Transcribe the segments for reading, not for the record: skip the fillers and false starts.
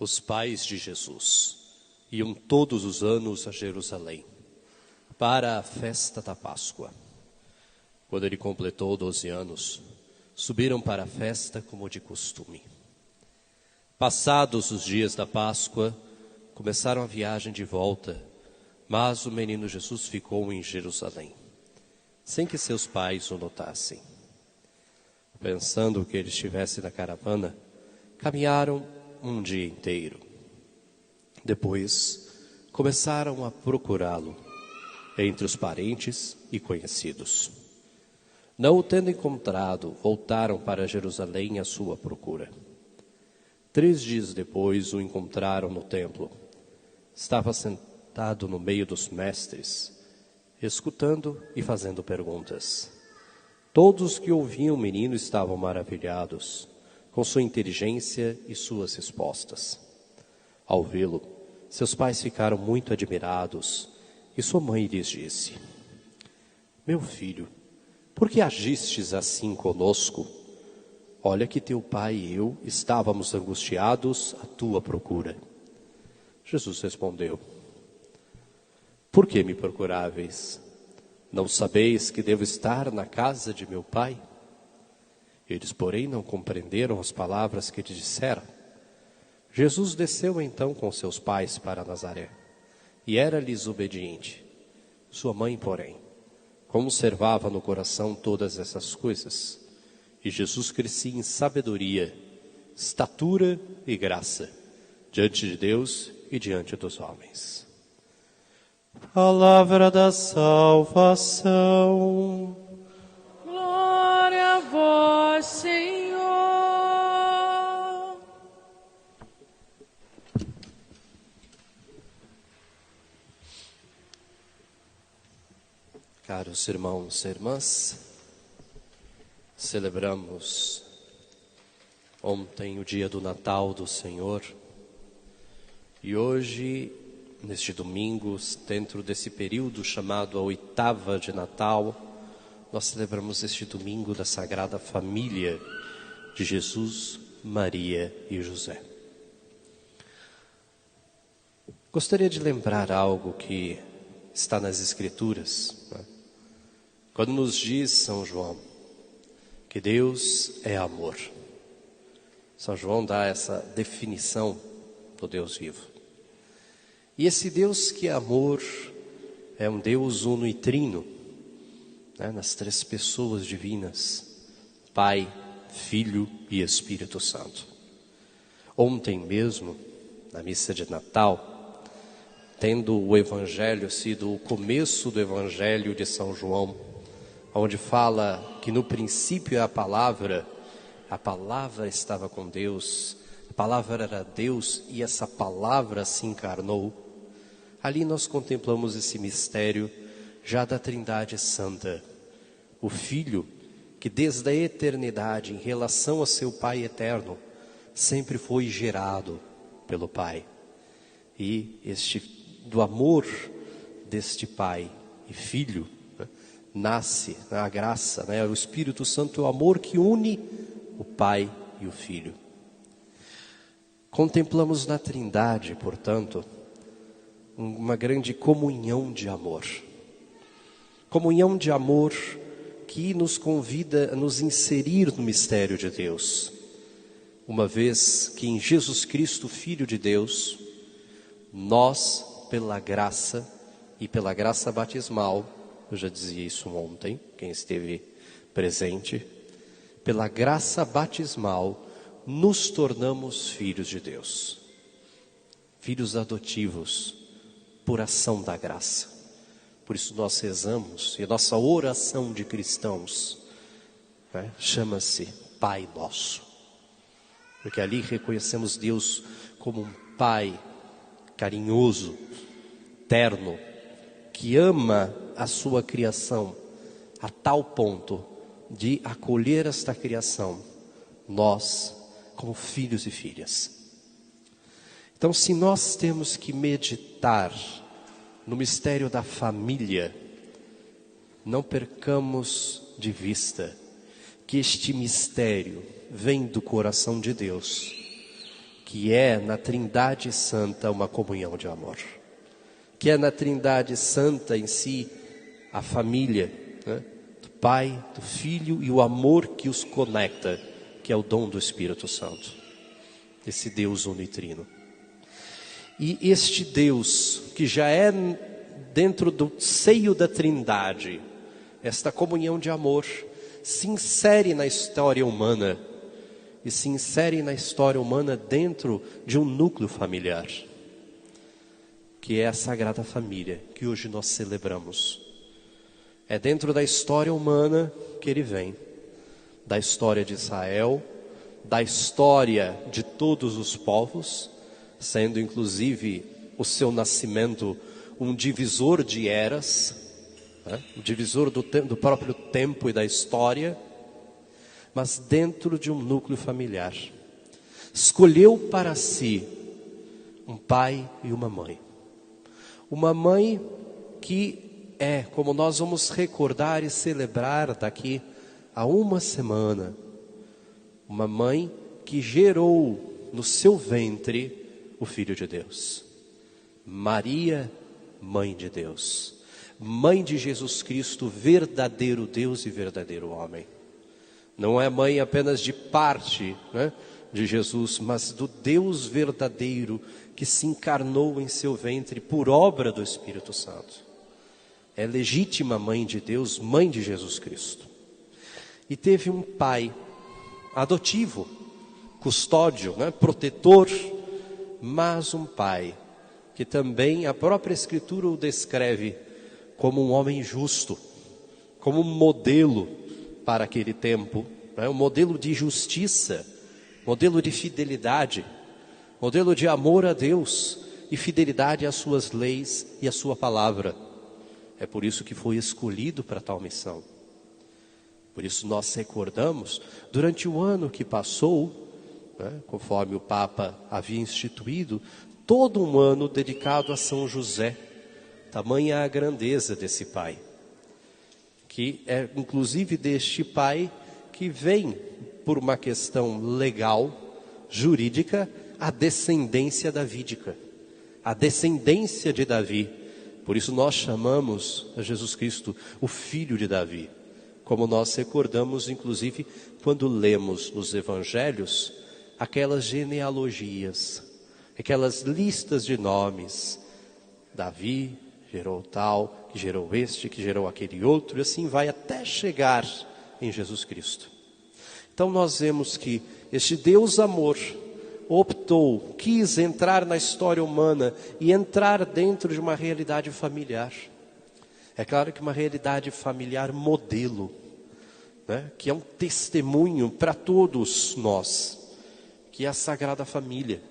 Os pais de Jesus iam todos os anos a Jerusalém para a festa da Páscoa. Quando ele completou 12 anos, subiram para a festa como de costume. Passados os dias da Páscoa, começaram a viagem de volta, mas o menino Jesus ficou em Jerusalém, sem que seus pais o notassem. Pensando que ele estivesse na caravana, caminharam um dia inteiro. Depois, começaram a procurá-lo entre os parentes e conhecidos. Não o tendo encontrado, voltaram para Jerusalém à sua procura. 3 dias depois o encontraram no templo. Estava sentado no meio dos mestres, escutando e fazendo perguntas. Todos que ouviam o menino estavam maravilhados com sua inteligência e suas respostas. Ao vê-lo, seus pais ficaram muito admirados e sua mãe lhes disse: Meu filho, por que agistes assim conosco? Olha que teu pai e eu estávamos angustiados à tua procura. Jesus respondeu: Por que me procuráveis? Não sabeis que devo estar na casa de meu pai? Eles, porém, não compreenderam as palavras que lhe disseram. Jesus desceu então com seus pais para Nazaré, e era-lhes obediente. Sua mãe, porém, conservava no coração todas essas coisas. E Jesus crescia em sabedoria, estatura e graça, diante de Deus e diante dos homens. Palavra da salvação. Glória a vós, Senhor. Caros irmãos e irmãs, celebramos ontem o dia do Natal do Senhor e hoje, neste domingo, dentro desse período chamado a oitava de Natal, nós celebramos este domingo da Sagrada Família de Jesus, Maria e José. Gostaria de lembrar algo que está nas Escrituras, né? Quando nos diz São João que Deus é amor. São João dá essa definição do Deus vivo. E esse Deus que é amor é um Deus uno e trino, né, nas 3 pessoas divinas, Pai, Filho e Espírito Santo. Ontem mesmo, na missa de Natal, tendo o Evangelho sido o começo do Evangelho de São João, onde fala que no princípio é a palavra estava com Deus, a palavra era Deus e essa palavra se encarnou. Ali nós contemplamos esse mistério já da Trindade Santa, o Filho que desde a eternidade, em relação a seu Pai eterno, sempre foi gerado pelo Pai. E do amor deste Pai e Filho, né, nasce a graça, né, o Espírito Santo, o amor que une o Pai e o Filho. Contemplamos na Trindade, portanto, uma grande comunhão de amor. Comunhão de amor que nos convida a nos inserir no mistério de Deus. Uma vez que em Jesus Cristo, Filho de Deus, nós, pela graça e pela graça batismal, eu já dizia isso ontem, quem esteve presente, pela graça batismal, nos tornamos filhos de Deus. Filhos adotivos, por ação da graça. Por isso nós rezamos, e a nossa oração de cristãos, né, chama-se Pai Nosso. Porque ali reconhecemos Deus como um Pai carinhoso, terno, que ama a sua criação a tal ponto de acolher esta criação, nós como filhos e filhas. Então, se nós temos que meditar no mistério da família, não percamos de vista que este mistério vem do coração de Deus, que que é na Trindade Santa uma comunhão de amor, que é na Trindade Santa em si a família, né? Do Pai, do Filho e o amor que os conecta, que é o dom do Espírito Santo, esse Deus unitrino. E este Deus que já é dentro do seio da Trindade, esta comunhão de amor se insere na história humana, e se insere na história humana dentro de um núcleo familiar, que é a Sagrada Família, que hoje nós celebramos. É dentro da história humana que ele vem, da história de Israel, da história de todos os povos, sendo inclusive o seu nascimento um divisor de eras, né? O divisor do próprio tempo e da história, mas dentro de um núcleo familiar. Escolheu para si um pai e uma mãe. Uma mãe que é, como nós vamos recordar e celebrar daqui a uma semana, uma mãe que gerou no seu ventre o Filho de Deus. Maria, Mãe de Deus. Mãe de Jesus Cristo, verdadeiro Deus e verdadeiro homem. Não é mãe apenas de parte, né, de Jesus, mas do Deus verdadeiro que se encarnou em seu ventre por obra do Espírito Santo. É legítima mãe de Deus, mãe de Jesus Cristo. E teve um pai adotivo, custódio, né, protetor, mas um pai que também a própria Escritura o descreve como um homem justo, como um modelo para aquele tempo, né? Um modelo de justiça, modelo de fidelidade, modelo de amor a Deus e fidelidade às suas leis e à sua palavra. É por isso que foi escolhido para tal missão. Por isso nós recordamos, durante o ano que passou, né, conforme o Papa havia instituído, todo um ano dedicado a São José. Tamanha a grandeza desse pai, que é inclusive deste pai que vem, por uma questão legal, jurídica, a descendência davídica, a descendência de Davi. Por isso nós chamamos a Jesus Cristo o Filho de Davi, como nós recordamos inclusive quando lemos nos evangelhos aquelas genealogias, aquelas listas de nomes. Davi gerou tal, que gerou este, que gerou aquele outro, e assim vai até chegar em Jesus Cristo. Então nós vemos que este Deus amor optou, quis entrar na história humana e entrar dentro de uma realidade familiar. É claro que uma realidade familiar modelo, né, que é um testemunho para todos nós, que é a Sagrada Família.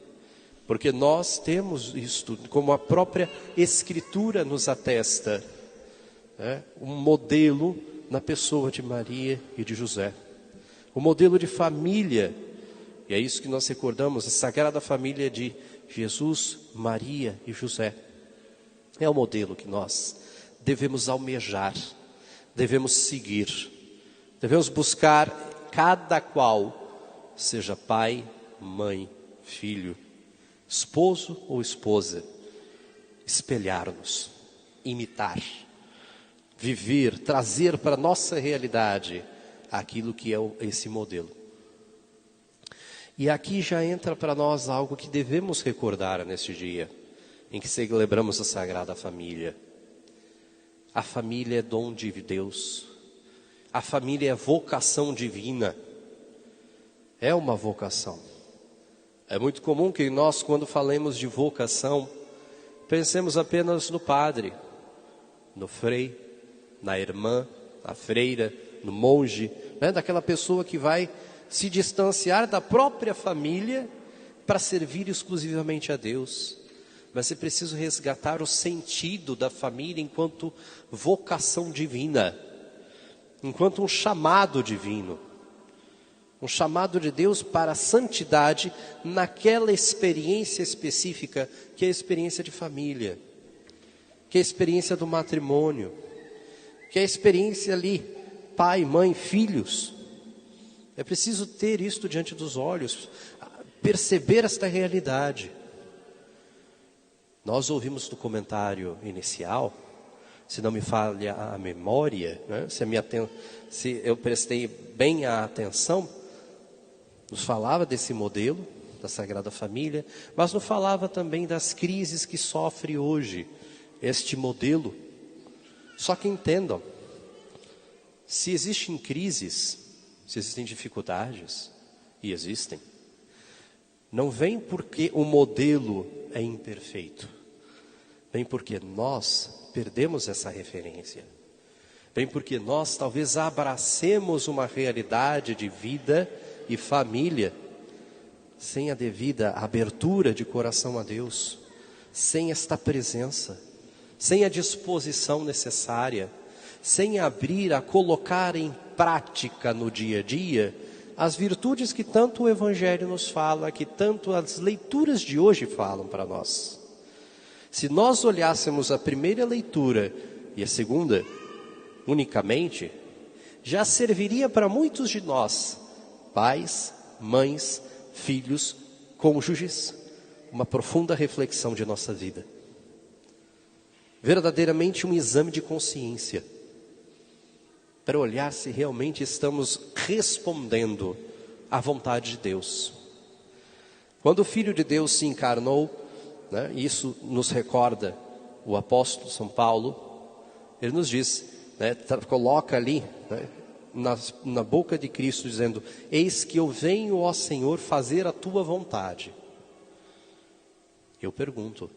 Porque nós temos isto, como a própria Escritura nos atesta, né? Um modelo na pessoa de Maria e de José. O modelo de família, e é isso que nós recordamos, a Sagrada Família de Jesus, Maria e José. É o modelo que nós devemos almejar, devemos seguir, devemos buscar cada qual, seja pai, mãe, filho, esposo ou esposa, espelhar-nos, imitar, viver, trazer para a nossa realidade aquilo que é esse modelo. E aqui já entra para nós algo que devemos recordar neste dia, em que celebramos a Sagrada Família. A família é dom de Deus, a família é vocação divina, é uma vocação. É muito comum que nós, quando falemos de vocação, pensemos apenas no padre, no frei, na irmã, na freira, no monge, né? Daquela pessoa que vai se distanciar da própria família para servir exclusivamente a Deus. Mas é preciso resgatar o sentido da família enquanto vocação divina, enquanto um chamado divino. Um chamado de Deus para a santidade naquela experiência específica, que é a experiência de família, que é a experiência do matrimônio, que é a experiência ali, pai, mãe, filhos. É preciso ter isto diante dos olhos. perceber esta realidade. Nós ouvimos no comentário inicial, se não me falha a memória, né? Se eu prestei bem a atenção, nos falava desse modelo da Sagrada Família, mas nos falava também das crises que sofre hoje este modelo. Só que entendam, se existem crises, se existem dificuldades, e existem, não vem porque o modelo é imperfeito, vem porque nós perdemos essa referência, vem porque nós talvez abracemos uma realidade de vida e família sem a devida abertura de coração a Deus, sem esta presença, sem a disposição necessária, sem abrir a colocar em prática no dia a dia as virtudes que tanto o Evangelho nos fala, que tanto as leituras de hoje falam para nós. Se nós olhássemos a primeira leitura e a segunda unicamente, já serviria para muitos de nós, pais, mães, filhos, cônjuges, uma profunda reflexão de nossa vida. Verdadeiramente um exame de consciência, para olhar se realmente estamos respondendo à vontade de Deus. Quando o Filho de Deus se encarnou, né, isso nos recorda o apóstolo São Paulo, ele nos diz, né, coloca ali, né, na boca de Cristo, dizendo: eis que eu venho, ó Senhor, fazer a tua vontade. Eu pergunto,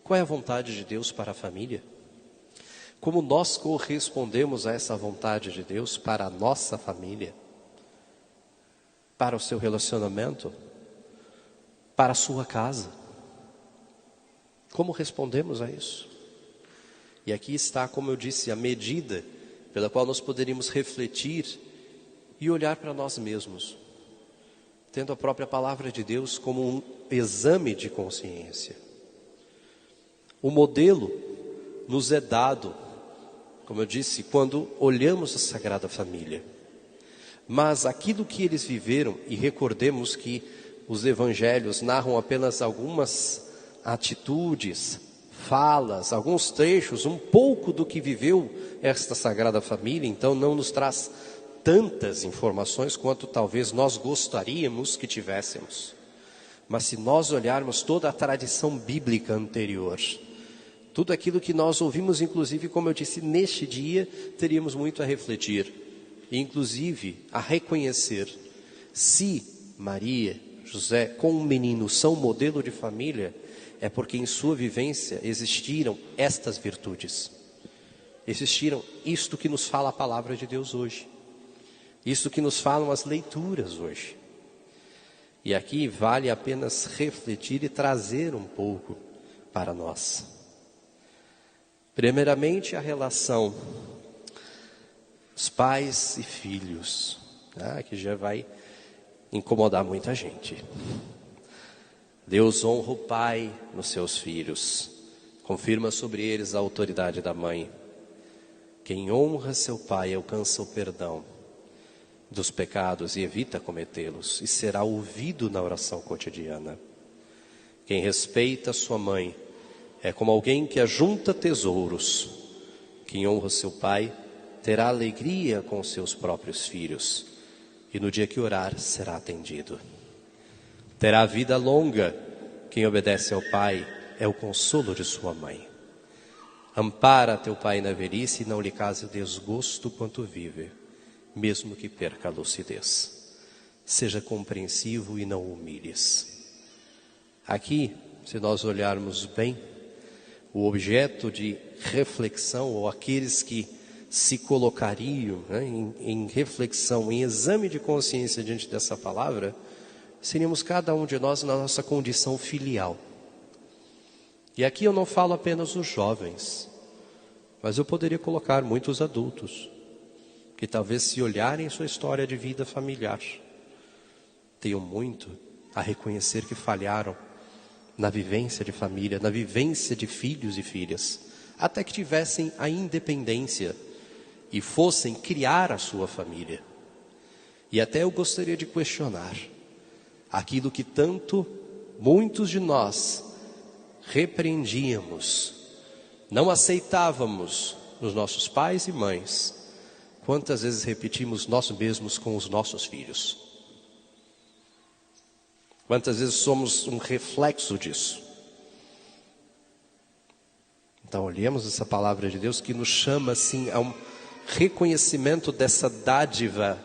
qual é a vontade de Deus para a família? Como nós correspondemos a essa vontade de Deus para a nossa família, para o seu relacionamento, para a sua casa? Como respondemos a isso? E aqui está, como eu disse, a medida pela qual nós poderíamos refletir e olhar para nós mesmos, tendo a própria palavra de Deus como um exame de consciência. O modelo nos é dado, como eu disse, quando olhamos a Sagrada Família. Mas aquilo que eles viveram, e recordemos que os evangelhos narram apenas algumas atitudes, falas, alguns trechos, um pouco do que viveu esta Sagrada Família, então não nos traz tantas informações quanto talvez nós gostaríamos que tivéssemos. Mas se nós olharmos toda a tradição bíblica anterior, tudo aquilo que nós ouvimos, inclusive, como eu disse, neste dia, teríamos muito a refletir, e inclusive a reconhecer, se Maria, José, com o menino são modelo de família, é porque em sua vivência existiram estas virtudes, existiram isto que nos fala a palavra de Deus hoje, isto que nos falam as leituras hoje. E aqui vale apenas refletir e trazer um pouco para nós. Primeiramente, a relação dos pais e filhos, que já vai incomodar muita gente. Deus honra o pai nos seus filhos, confirma sobre eles a autoridade da mãe. Quem honra seu pai alcança o perdão dos pecados e evita cometê-los, e será ouvido na oração cotidiana. Quem respeita sua mãe é como alguém que ajunta tesouros. Quem honra seu pai terá alegria com seus próprios filhos, e no dia que orar será atendido. Terá vida longa. Quem obedece ao pai é o consolo de sua mãe. Ampara teu pai na velhice e não lhe cause desgosto quanto vive, mesmo que perca a lucidez. Seja compreensivo e não humilhes. Aqui, se nós olharmos bem, o objeto de reflexão, ou aqueles que se colocariam, né, em reflexão, em exame de consciência diante dessa palavra, seríamos cada um de nós na nossa condição filial. E aqui eu não falo apenas os jovens, mas eu poderia colocar muitos adultos, que talvez, se olharem sua história de vida familiar, tenham muito a reconhecer que falharam na vivência de família, na vivência de filhos e filhas, até que tivessem a independência e fossem criar a sua família. E até eu gostaria de questionar: aquilo que tanto muitos de nós repreendíamos, não aceitávamos nos nossos pais e mães, quantas vezes repetimos nós mesmos com os nossos filhos? Quantas vezes somos um reflexo disso? Então olhemos essa palavra de Deus que nos chama assim a um reconhecimento dessa dádiva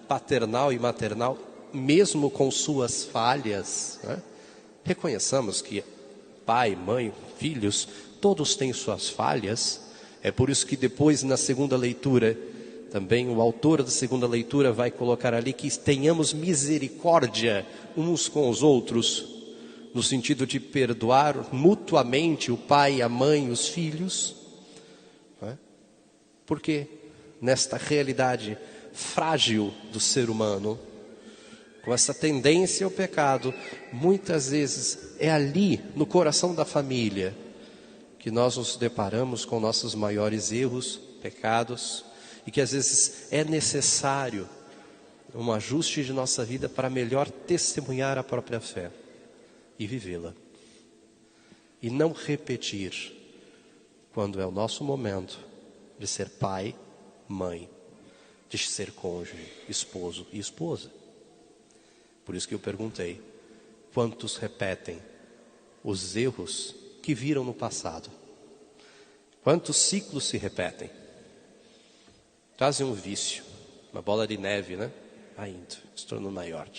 paternal e maternal, mesmo com suas falhas, né? Reconheçamos que pai, mãe, filhos, todos têm suas falhas. É por isso que depois na segunda leitura, também o autor da segunda leitura vai colocar ali que tenhamos misericórdia uns com os outros, no sentido de perdoar mutuamente o pai, a mãe, os filhos. Não é? Porque nesta realidade frágil do ser humano, com essa tendência ao pecado, muitas vezes é ali, no coração da família, que nós nos deparamos com nossos maiores erros, pecados, e que às vezes é necessário um ajuste de nossa vida para melhor testemunhar a própria fé e vivê-la. E não repetir quando é o nosso momento de ser pai, mãe, de ser cônjuge, esposo e esposa. Por isso que eu perguntei, quantos repetem os erros que viram no passado? Quantos ciclos se repetem? Quase um vício, uma bola de neve, né? Ainda, se tornando maior.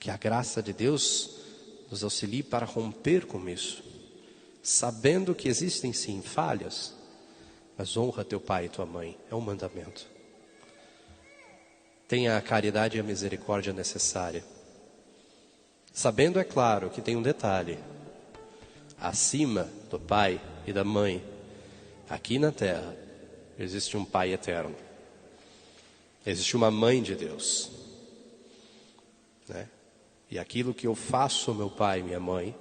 Que a graça de Deus nos auxilie para romper com isso, sabendo que existem sim falhas, mas honra teu pai e tua mãe, é um mandamento. Tenha a caridade e a misericórdia necessária. Sabendo, é claro, que tem um detalhe. Acima do pai e da mãe, aqui na terra, existe um pai eterno. Existe uma mãe de Deus. Né? E aquilo que eu faço ao meu pai e minha mãe,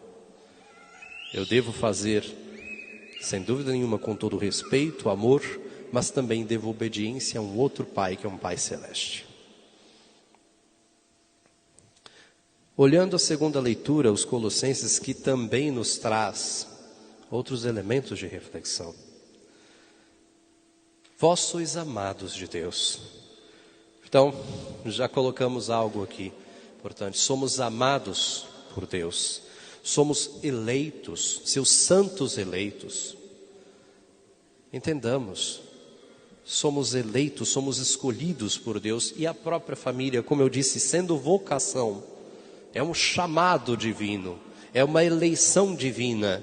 eu devo fazer, sem dúvida nenhuma, com todo respeito, amor, mas também devo obediência a um outro pai, que é um pai celeste. Olhando a segunda leitura, os Colossenses, que também nos traz outros elementos de reflexão. Vós sois amados de Deus. Então, já colocamos algo aqui. Portanto, somos amados por Deus. Somos eleitos, seus santos eleitos. Entendamos, somos eleitos, somos escolhidos por Deus. E a própria família, como eu disse, sendo vocação, é um chamado divino, é uma eleição divina,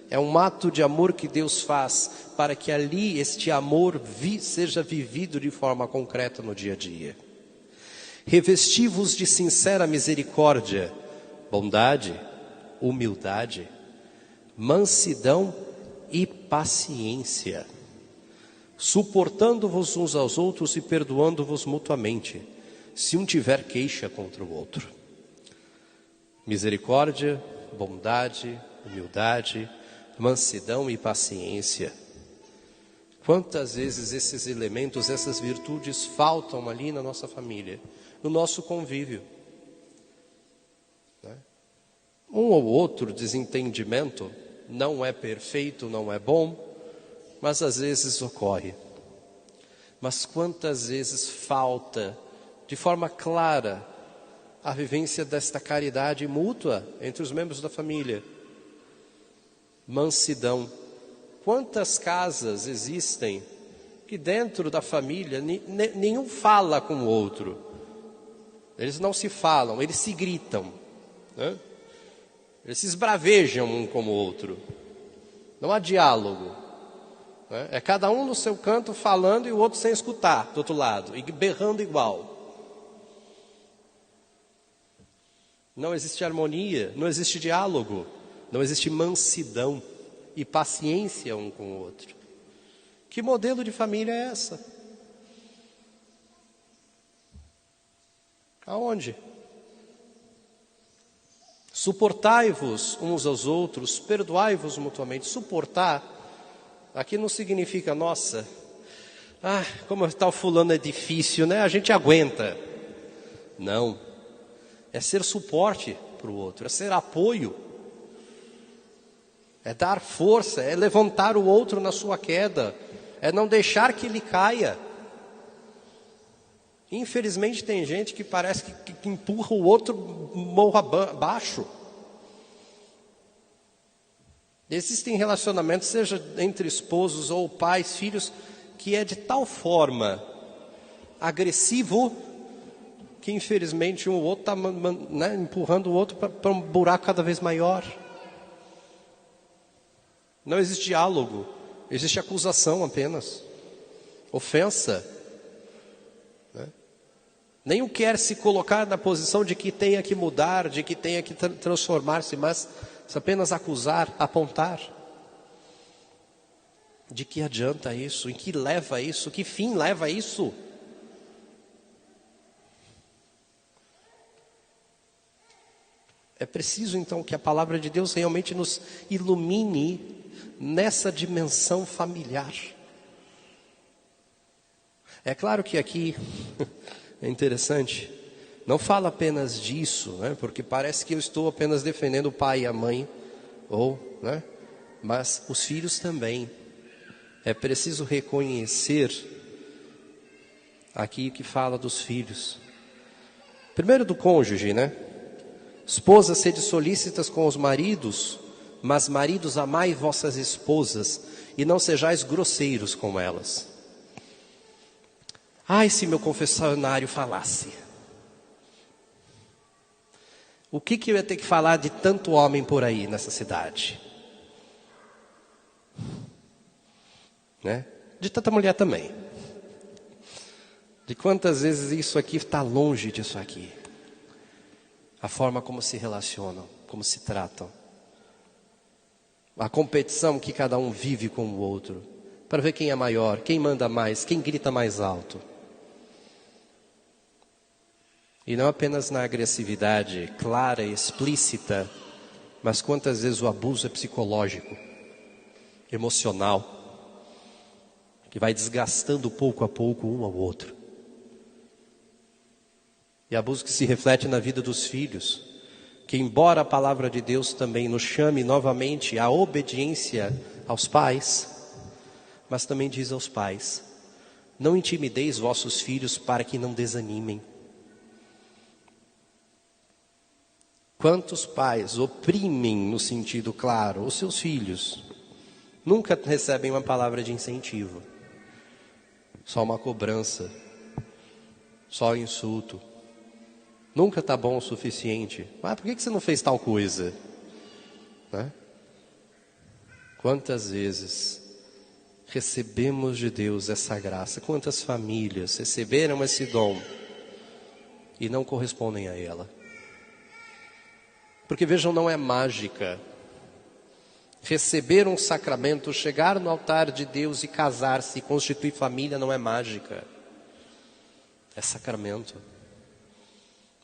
é um ato de amor que Deus faz para que ali este amor seja vivido de forma concreta no dia a dia. Revesti-vos de sincera misericórdia, bondade, humildade, mansidão e paciência, suportando-vos uns aos outros e perdoando-vos mutuamente, se um tiver queixa contra o outro. Misericórdia, bondade, humildade, mansidão e paciência. Quantas vezes esses elementos, essas virtudes faltam ali na nossa família, no nosso convívio, né? Um ou outro desentendimento não é perfeito, não é bom, mas às vezes ocorre. Mas quantas vezes falta, de forma clara, a vivência desta caridade mútua entre os membros da família? Mansidão. Quantas casas existem que dentro da família nenhum fala com o outro? Eles não se falam, eles se gritam, né? Eles se esbravejam um com o outro. Não há diálogo, né? É cada um no seu canto falando e o outro sem escutar do outro lado, e berrando igual. Não existe harmonia, não existe diálogo, não existe mansidão e paciência um com o outro. Que modelo de família é essa? Aonde? Suportai-vos uns aos outros, perdoai-vos mutuamente. Suportar, aqui não significa, nossa, como tal fulano é difícil, né? A gente aguenta. Não. É ser suporte para o outro, é ser apoio. É dar força, é levantar o outro na sua queda, é não deixar que ele caia. Infelizmente tem gente que parece que empurra o outro morro abaixo. Existem relacionamentos, seja entre esposos ou pais, filhos, que é de tal forma agressivo que infelizmente um outro está empurrando o outro para um buraco cada vez maior. Não existe diálogo, existe acusação apenas, ofensa. Nenhum quer se colocar na posição de que tenha que mudar, de que tenha que transformar-se, mas apenas acusar, apontar. De que adianta isso? Em que leva isso? Que fim leva isso? É preciso então que a palavra de Deus realmente nos ilumine nessa dimensão familiar. É claro que aqui é interessante, não fala apenas disso, né? Porque parece que eu estou apenas defendendo o pai e a mãe, né? Mas os filhos também. É preciso reconhecer aqui que fala dos filhos. Primeiro do cônjuge, né? Esposas, sede solícitas com os maridos, mas maridos, amai vossas esposas, e não sejais grosseiros com elas. Ai, se meu confessionário falasse. O que eu ia ter que falar de tanto homem por aí nessa cidade? Né? De tanta mulher também. De quantas vezes isso aqui está longe disso aqui. A forma como se relacionam, como se tratam. A competição que cada um vive com o outro. Para ver quem é maior, quem manda mais, quem grita mais alto. E não apenas na agressividade clara e explícita, mas quantas vezes o abuso é psicológico, emocional, que vai desgastando pouco a pouco um ao outro. E abuso que se reflete na vida dos filhos, que embora a palavra de Deus também nos chame novamente à obediência aos pais, mas também diz aos pais, não intimideis vossos filhos para que não desanimem. Quantos pais oprimem no sentido claro os seus filhos, nunca recebem uma palavra de incentivo, só uma cobrança, só insulto. Nunca está bom o suficiente. Mas por que você não fez tal coisa? Né? Quantas vezes recebemos de Deus essa graça? Quantas famílias receberam esse dom e não correspondem a ela? Porque vejam, não é mágica. Receber um sacramento, chegar no altar de Deus e casar-se, constituir família não é mágica. É sacramento.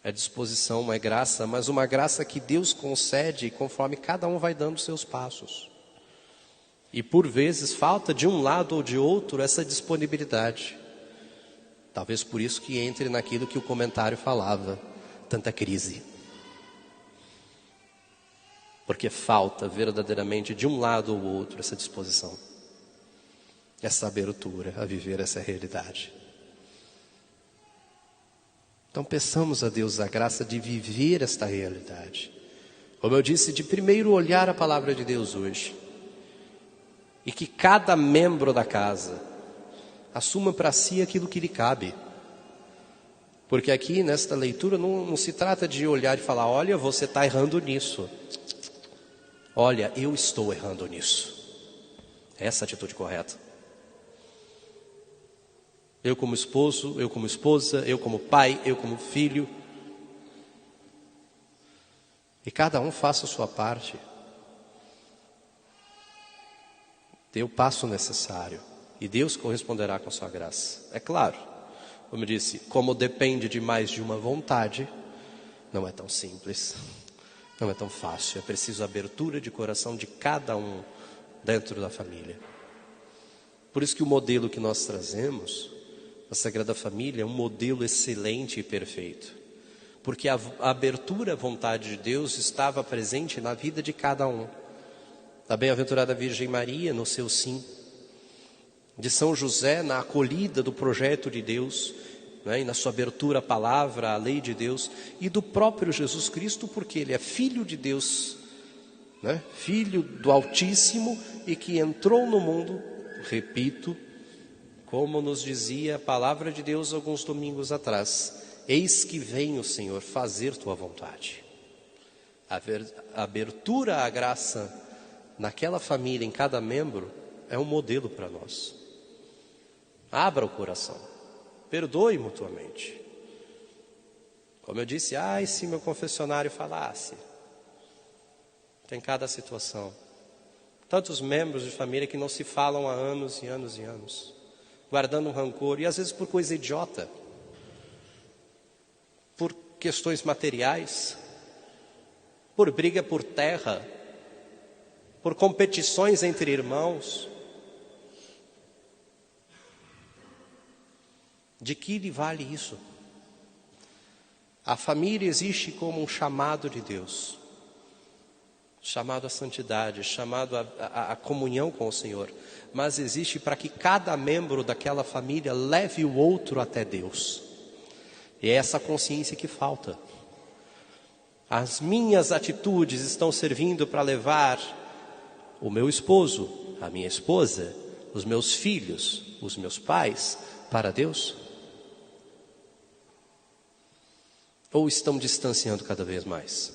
É disposição, é graça, mas uma graça que Deus concede conforme cada um vai dando seus passos. E por vezes falta de um lado ou de outro essa disponibilidade. Talvez por isso que entre naquilo que o comentário falava, tanta crise. Porque falta verdadeiramente de um lado ou outro essa disposição, essa abertura a viver essa realidade. Então peçamos a Deus a graça de viver esta realidade. Como eu disse, de primeiro olhar a palavra de Deus hoje. E que cada membro da casa assuma para si aquilo que lhe cabe. Porque aqui nesta leitura não se trata de olhar e falar, olha, você está errando nisso. Olha, eu estou errando nisso. Essa é a atitude correta. Eu como esposo, eu como esposa, eu como pai, eu como filho. E cada um faça a sua parte. Dê o passo necessário. E Deus corresponderá com a sua graça. É claro, como eu disse, como depende de mais de uma vontade, não é tão simples, não é tão fácil. É preciso abertura de coração de cada um dentro da família. Por isso que o modelo que nós trazemos, a Sagrada Família, é um modelo excelente e perfeito. porque a abertura à vontade de Deus estava presente na vida de cada um. Da bem-aventurada Virgem Maria, no seu sim. De São José, na acolhida do projeto de Deus, né, e na sua abertura à palavra, à lei de Deus. E do próprio Jesus Cristo, porque Ele é Filho de Deus, né, Filho do Altíssimo, e que entrou no mundo, repito, como nos dizia a palavra de Deus alguns domingos atrás: eis que vem o Senhor fazer tua vontade. A abertura à graça naquela família, em cada membro, é um modelo para nós. Abra o coração, perdoe mutuamente. Como eu disse, se meu confessionário falasse. Tem cada situação. Tantos membros de família que não se falam há anos e anos e anos, guardando um rancor, e às vezes por coisa idiota, por questões materiais, por briga por terra, por competições entre irmãos. De que lhe vale isso? A família existe como um chamado de Deus, chamado à santidade, chamado à comunhão com o Senhor, mas existe para que cada membro daquela família leve o outro até Deus. E é essa consciência que falta. As minhas atitudes estão servindo para levar o meu esposo, a minha esposa, os meus filhos, os meus pais para Deus? Ou estão distanciando cada vez mais?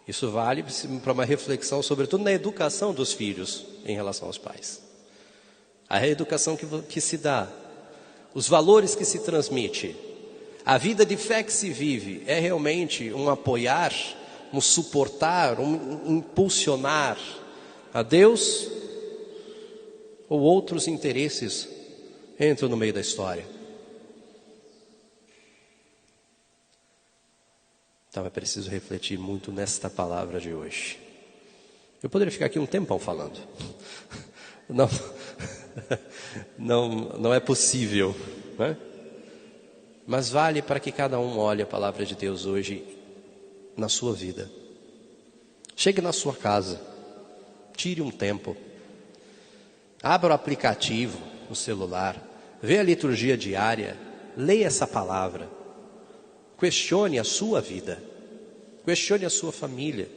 Isso vale para uma reflexão, sobretudo na educação dos filhos em relação aos pais. A reeducação que se dá, os valores que se transmite, a vida de fé que se vive, é realmente um apoiar, um suportar, um impulsionar a Deus, ou outros interesses entram no meio da história? Então é preciso refletir muito nesta palavra de hoje. Eu poderia ficar aqui um tempão falando. Não é possível, né? Mas vale para que cada um olhe a palavra de Deus hoje na sua vida. Chegue na sua casa, tire um tempo, abra o aplicativo no celular, vê a liturgia diária, leia essa palavra, questione a sua vida, questione a sua família,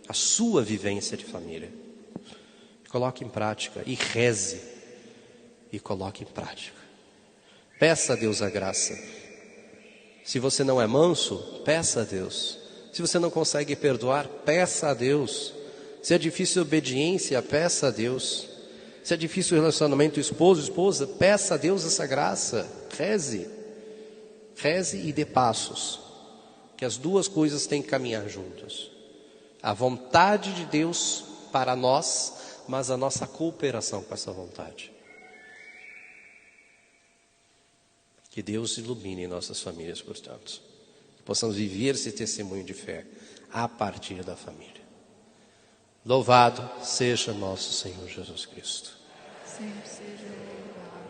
a sua vivência de família. Coloque em prática e reze e coloque em prática. Peça a Deus a graça. Se você não é manso, peça a Deus. Se você não consegue perdoar, peça a Deus. Se é difícil a obediência, peça a Deus. Se é difícil o relacionamento esposo-esposa, peça a Deus essa graça. Reze. Reze e dê passos. Que as duas coisas têm que caminhar juntas. A vontade de Deus para nós, mas a nossa cooperação com essa vontade. Que Deus ilumine nossas famílias, portanto. Que possamos viver esse testemunho de fé a partir da família. Louvado seja nosso Senhor Jesus Cristo. Sempre seja louvado.